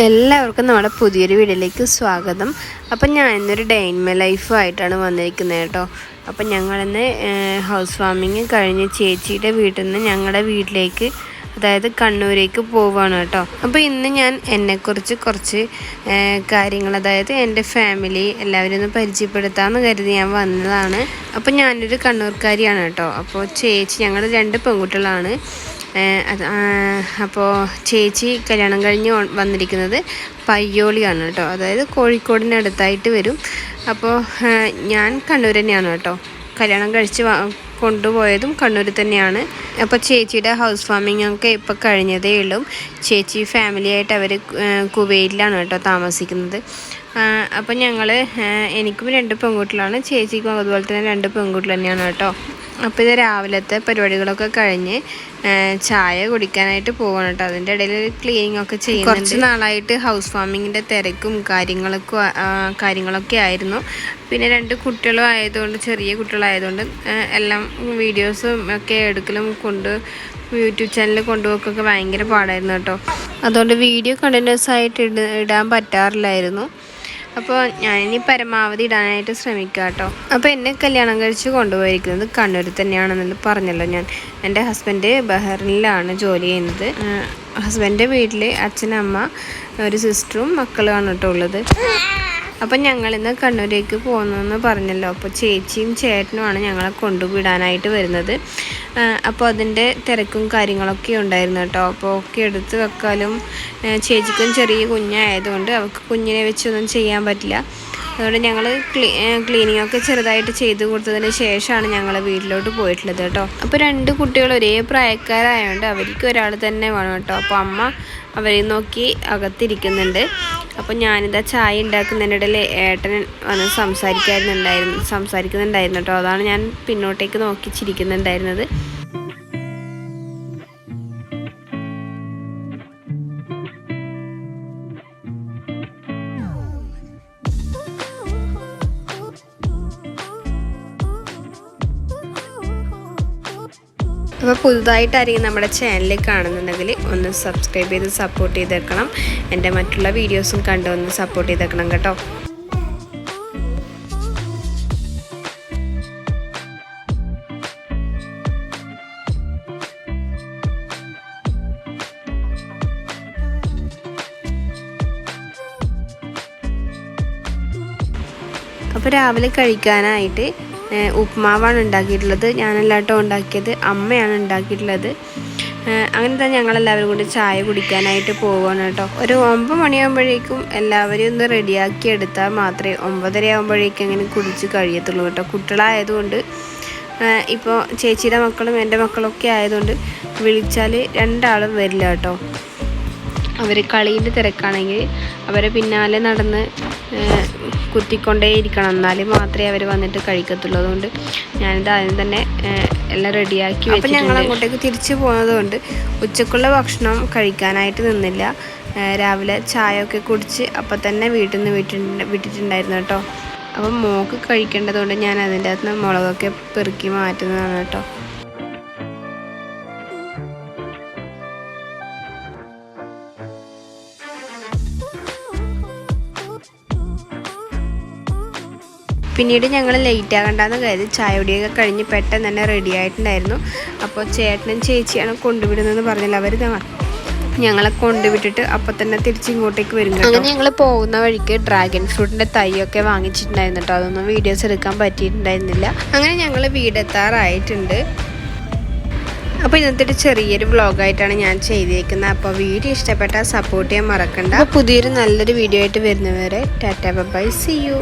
എല്ലാവർക്കും നമ്മുടെ പുതിയൊരു വീഡിയോയിലേക്ക് സ്വാഗതം. അപ്പം ഞാൻ ഇന്നൊരു ഡേ ഇൻ മൈ ലൈഫായിട്ടാണ് വന്നിരിക്കുന്നത് കേട്ടോ. അപ്പം ഞങ്ങളിന്ന് ഹൗസ് വാമിങ് കഴിഞ്ഞ് ചേച്ചിയുടെ വീട്ടിൽ നിന്ന് ഞങ്ങളുടെ വീട്ടിലേക്ക്, അതായത് കണ്ണൂരേക്ക് പോവുകയാണ് കേട്ടോ. അപ്പോൾ ഇന്ന് ഞാൻ എന്നെക്കുറിച്ച് കുറച്ച് കാര്യങ്ങൾ, അതായത് എൻ്റെ ഫാമിലി എല്ലാവരും ഒന്ന് പരിചയപ്പെടുത്താമെന്ന് കരുതി ഞാൻ വന്നതാണ്. അപ്പോൾ ഞാനൊരു കണ്ണൂർക്കാരിയാണ് കേട്ടോ. അപ്പോൾ ചേച്ചി, ഞങ്ങൾ 2 പെൺകുട്ടികളാണ്. അപ്പോൾ ചേച്ചി കല്യാണം കഴിഞ്ഞ് വന്നിരിക്കുന്നത് പയ്യോളിയാണ് കേട്ടോ, അതായത് കോഴിക്കോടിനടുത്തായിട്ട് വരും. അപ്പോൾ ഞാൻ കണ്ണൂർ തന്നെയാണ് കേട്ടോ. കല്യാണം കഴിച്ച് കൊണ്ടുപോയതും കണ്ണൂർ തന്നെയാണ്. അപ്പോൾ ചേച്ചിയുടെ ഹൗസ് വാമിംഗ് ഒക്കെ ഇപ്പോൾ കഴിഞ്ഞതേ ഉള്ളൂ. ചേച്ചി ഫാമിലിയായിട്ട് അവർ കുവൈറ്റിലാണ് കേട്ടോ താമസിക്കുന്നത്. അപ്പം എനിക്കും 2 പെൺകുട്ടികളാണ്, ചേച്ചിക്കും അതുപോലെ തന്നെ 2 പെൺകുട്ടികൾ തന്നെയാണ് കേട്ടോ. അപ്പോൾ ഇത് രാവിലത്തെ പരിപാടികളൊക്കെ കഴിഞ്ഞ് ചായ കുടിക്കാനായിട്ട് പോകണം കേട്ടോ. അതിൻ്റെ ഇടയിൽ ക്ലീനിങ് ഒക്കെ ചെയ്യുന്നുണ്ട്. കുറച്ച് നാളായിട്ട് ഹൗസ് വാമിങ്ങിൻ്റെ തിരക്കും കാര്യങ്ങളൊക്കെ ആയിരുന്നു. പിന്നെ 2 കുട്ടികളും ആയതുകൊണ്ട്, ചെറിയ കുട്ടികളായതുകൊണ്ട് എല്ലാം വീഡിയോസും ഒക്കെ എടുക്കലും യൂട്യൂബ് ചാനലിൽ കൊണ്ടുപോക്കൊക്കെ ഭയങ്കര പാടായിരുന്നു കേട്ടോ. അതുകൊണ്ട് വീഡിയോ കണ്ടിന്യൂസ് ആയിട്ട് ഇടാൻ പറ്റാറില്ലായിരുന്നു. അപ്പോൾ ഞാനിനി പരമാവധി ഇടാനായിട്ട് ശ്രമിക്കാം കേട്ടോ. അപ്പോൾ എന്നെ കല്യാണം കഴിച്ച് കൊണ്ടുപോയിരിക്കുന്നത് കണ്ണൂർ തന്നെയാണെന്ന് പറഞ്ഞല്ലോ ഞാൻ. എൻ്റെ ഹസ്ബൻഡ് ബഹ്റിനിലാണ് ജോലി ചെയ്യുന്നത്. ഹസ്ബൻഡിൻ്റെ വീട്ടിൽ അച്ഛനമ്മ, ഒരു സിസ്റ്ററും മക്കളുമാണ് കേട്ടോ ഉള്ളത്. അപ്പം ഞങ്ങളിന്ന് കണ്ണൂരേക്ക് പോകുന്നതെന്ന് പറഞ്ഞല്ലോ. അപ്പോൾ ചേച്ചിയും ചേട്ടനുമാണ് ഞങ്ങളെ കൊണ്ടുവിടാനായിട്ട് വരുന്നത്. അപ്പോൾ അതിൻ്റെ തിരക്കും കാര്യങ്ങളൊക്കെ ഉണ്ടായിരുന്നു കേട്ടോ. അപ്പോൾ ഒക്കെ എടുത്ത് വെക്കാനും, ചേച്ചിക്കും ചെറിയ കുഞ്ഞായതുകൊണ്ട് അവൾക്ക് കുഞ്ഞിനെ വെച്ചൊന്നും ചെയ്യാൻ പറ്റില്ല. അതുകൊണ്ട് ഞങ്ങൾ ക്ലീനിങ് ഒക്കെ ചെറുതായിട്ട് ചെയ്ത് കൊടുത്തതിന് ശേഷമാണ് ഞങ്ങൾ വീട്ടിലോട്ട് പോയിട്ടുള്ളത് കേട്ടോ. അപ്പോൾ 2 കുട്ടികൾ ഒരേ പ്രായക്കാരായതുകൊണ്ട് അവർക്ക് ഒരാൾ തന്നെ വേണം കേട്ടോ. അപ്പോൾ അമ്മ അവരെ നോക്കി അകത്തിരിക്കുന്നുണ്ട്. അപ്പോൾ ഞാനിതാ ചായ ഉണ്ടാക്കുന്നതിനിടയിൽ ഏട്ടൻ വന്ന് സംസാരിക്കുന്നുണ്ടായിരുന്നു കേട്ടോ. അതാണ് ഞാൻ പിന്നോട്ടേക്ക് നോക്കി ചിരിക്കുന്നുണ്ടായിരുന്നത്. അപ്പോൾ പുതുതായിട്ടായിരിക്കും നമ്മുടെ ചാനൽ കാണുന്നുണ്ടെങ്കിൽ ഒന്ന് സബ്സ്ക്രൈബ് ചെയ്ത് സപ്പോർട്ട് ചെയ്തേക്കണം. എൻ്റെ മറ്റുള്ള വീഡിയോസും കണ്ട് ഒന്ന് സപ്പോർട്ട് ചെയ്തേക്കണം കേട്ടോ. അപ്പോൾ രാവിലെ കഴിക്കാനായിട്ട് ഉപ്മാവാണ് ഉണ്ടാക്കിയിട്ടുള്ളത്. ഞാനല്ല കേട്ടോ ഉണ്ടാക്കിയത്, അമ്മയാണ് ഉണ്ടാക്കിയിട്ടുള്ളത്. അങ്ങനെ തന്നെ ഞങ്ങളെല്ലാവരും കൂടി ചായ കുടിക്കാനായിട്ട് പോവുകയാണ് കേട്ടോ. ഒരു 9 മണിയാകുമ്പോഴേക്കും എല്ലാവരും ഒന്ന് റെഡിയാക്കി എടുത്താൽ മാത്രമേ 9:30 ആകുമ്പോഴേക്കും അങ്ങനെ കുടിച്ച് കഴിയത്തുള്ളൂ കേട്ടോ. കുട്ടികളായതുകൊണ്ട്, ഇപ്പോൾ ചേച്ചിയുടെ മക്കളും എൻ്റെ മക്കളൊക്കെ ആയതുകൊണ്ട് വിളിച്ചാൽ 2 ആളും വരില്ല കേട്ടോ. അവർ കളീൻ്റെ തിരക്കാണെങ്കിൽ അവരെ പിന്നാലെ നടന്ന് കുത്തിക്കൊണ്ടേയിരിക്കണം, എന്നാലും മാത്രമേ അവർ വന്നിട്ട് കഴിക്കത്തുള്ളൂ. അതുകൊണ്ട് ഞാനിത് ആദ്യം തന്നെ എല്ലാം റെഡിയാക്കി വെച്ചിട്ടുണ്ട്. ഞങ്ങൾ അങ്ങോട്ടേക്ക് തിരിച്ചു പോകുന്നതുകൊണ്ട് ഉച്ചക്കുള്ള ഭക്ഷണം കഴിക്കാനായിട്ട് നിന്നില്ല. രാവിലെ ചായ ഒക്കെ കുടിച്ച് അപ്പം തന്നെ വീട്ടിൽ നിന്ന് വിട്ടിട്ടുണ്ടായിരുന്നു കേട്ടോ. അപ്പം മോക്ക് കഴിക്കേണ്ടതുകൊണ്ട് ഞാൻ അതിൻ്റെ അകത്ത് നിന്ന് മുളകൊക്കെ പെറുക്കി മാറ്റുന്നതാണ് കേട്ടോ. പിന്നീട് ഞങ്ങൾ ലേറ്റ് ആകണ്ടെന്ന് കരുതി ചായ കുടിയൊക്കെ കഴിഞ്ഞ് പെട്ടെന്ന് തന്നെ റെഡി ആയിട്ടുണ്ടായിരുന്നു. അപ്പോൾ ചേട്ടനും ചേച്ചിയാണ് കൊണ്ടുവിടുന്നതെന്ന് പറഞ്ഞില്ല. അവർ ഞങ്ങളെ കൊണ്ടുവിട്ടിട്ട് അപ്പം തന്നെ തിരിച്ചിങ്ങോട്ടേക്ക് വരും. അങ്ങനെ ഞങ്ങൾ പോകുന്ന വഴിക്ക് ഡ്രാഗൺ ഫ്രൂട്ടിൻ്റെ തൈയൊക്കെ വാങ്ങിച്ചിട്ടുണ്ടായിരുന്നു കേട്ടോ. അതൊന്നും വീഡിയോസ് എടുക്കാൻ പറ്റിയിട്ടുണ്ടായിരുന്നില്ല. അങ്ങനെ ഞങ്ങൾ വീടെത്താറായിട്ടുണ്ട്. അപ്പോൾ ഇന്നത്തെ ഒരു ചെറിയൊരു വ്ളോഗായിട്ടാണ് ഞാൻ ചെയ്തേക്കുന്നത്. അപ്പോൾ വീഡിയോ ഇഷ്ടപ്പെട്ടാൽ സപ്പോർട്ട് ചെയ്യാൻ മറക്കണ്ട. പുതിയൊരു നല്ലൊരു വീഡിയോ ആയിട്ട് വരുന്നവരെ ടാറ്റാ ബൈ, സീ യു.